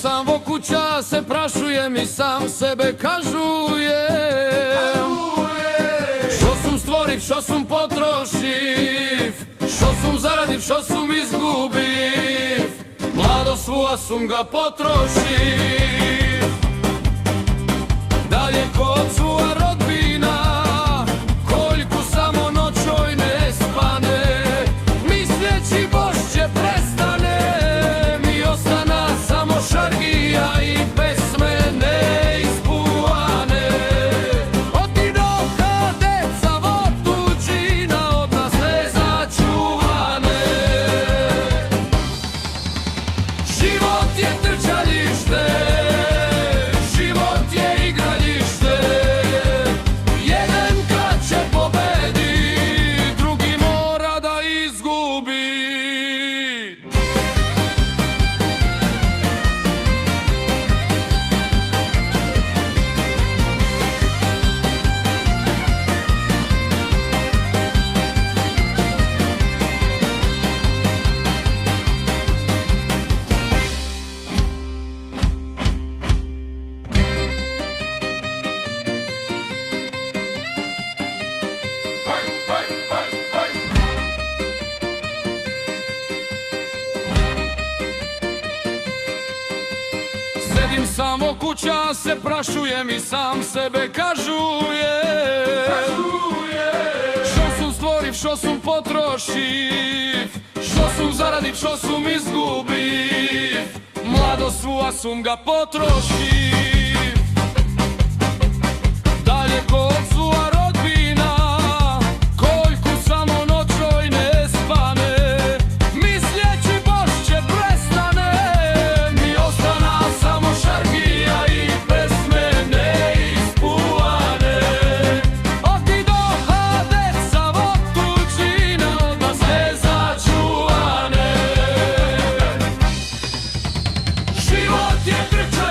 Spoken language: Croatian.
samo kuća, se prašujem i sam sebe kažujem. Što sam stvoriv, što sam potrošiv, što sam zaradiv, što sam izgubiv, mladost svoja sam ga potrošiv. Dalje kod svoja rodbina, koliko samo noćoj ne spane, misleći Bošće prestane, mi ostana samo šargija i pesme neispuane. Otidoha deca od tuđina, od nas nezačuvane. Život je trčalište, život je igralište, jedan kad će pobedi, drugi mora da izgubi. Sedim samo kuća, se prašujem i sam sebe kažujem. Što sam stvoriv, što sam potrošiv, što sam zaradiv, što sam izgubiv, mladost svoja sam ga potrošiv. Dalje kod svoja rodbina, koliko samo noćoj ne spane, misleći Bošće prestane, mi ostana samo šargija i pesme neispuane. Otidoha deca od tuđina, od nas nezačuvane. Život je trčalište,